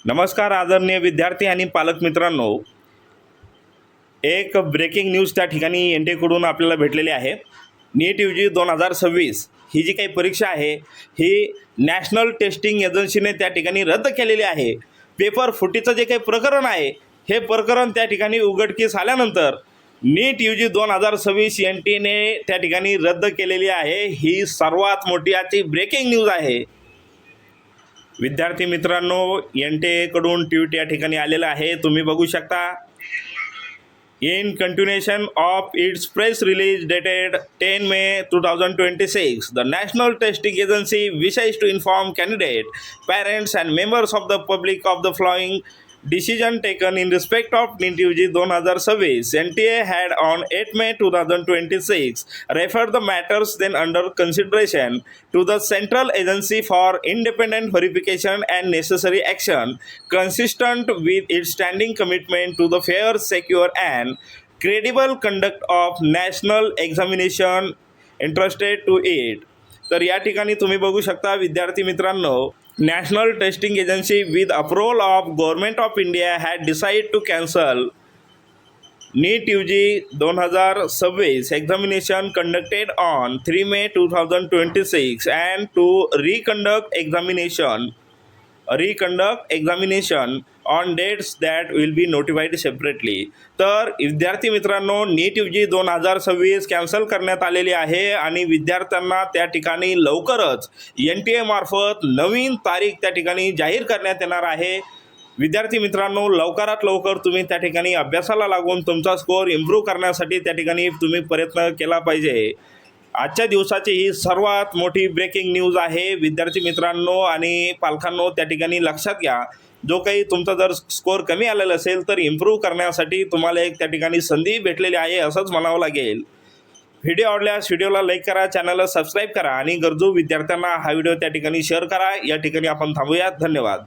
नमस्कार आदरणीय विद्यार्थी आणि पालक मित्रांनो, एक ब्रेकिंग न्यूज त्या ठिकाणी एनटीएकडून आपल्याला भेटलेली आहे। नीट UG 2026 ही जी काही परीक्षा आहे ही नॅशनल टेस्टिंग एजन्सीने त्या ठिकाणी रद्द केलेली आहे। पेपर फुटीचं जे काही प्रकरण आहे हे प्रकरण त्या ठिकाणी उघडकीस आल्यानंतर नीट UG 2026 एनटीएने त्या ठिकाणी रद्द केलेली आहे। ही सर्वात मोठी आजची ब्रेकिंग न्यूज आहे। विद्यार्थी मित्रांनो, एनटीएकडून ट्विट या ठिकाणी आलेलं आहे, तुम्ही बघू शकता। In continuation of its press release dated 10 May 2026, the National Testing Agency wishes to inform candidates, parents and members of the public of the following decision taken in respect of NEET UG 2026. NTA had on 8 May 2026 referred the matters then under consideration to the Central Agency for Independent Verification and Necessary Action consistent with its standing commitment to the fair, secure and credible conduct of national examination entrusted to it. तर या ठिकाणी तुम्ही बघू शकता विद्यार्थी मित्रांनो, national testing agency with approval of government of India had decide to cancel NEET UG 2026 examination conducted on 3 May 2026 and to reconduct examination on dates that will be notified separately. तर विद्यार्थी मित्रांनो, नीट UG 2026 कॅन्सल करण्यात आलेली आहे आणि विद्यार्थ्यांना त्या ठिकाणी लवकरच NTA मार्फत नवीन तारीख त्या ठिकाणी जाहीर करण्यात येणार आहे। विद्यार्थी मित्रांनो, लवकरात लवकर तुम्ही त्या ठिकाणी अभ्यासाला लागून तुमचा स्कोअर इम्प्रूव्ह करण्यासाठी त्या ठिकाणी तुम्ही प्रयत्न केला पाहिजे। आजच्या दिवसाची ही सर्वात मोठी ब्रेकिंग न्यूज आहे। विद्यार्थी मित्रांनो आणि पालकांनो, त्या ठिकाणी लक्षात घ्या, जो काही तुमचा जर स्कोअर कमी आलेला असेल तर इम्प्रूव्ह करण्यासाठी तुम्हाला एक त्या ठिकाणी संधी भेटलेली आहे असंच म्हणावं लागेल। व्हिडिओ आवडल्यास व्हिडिओला लाईक करा, चॅनलला सबस्क्राईब करा आणि गरजू विद्यार्थ्यांना हा व्हिडिओ त्या ठिकाणी शेअर करा। या ठिकाणी आपण थांबूया। धन्यवाद।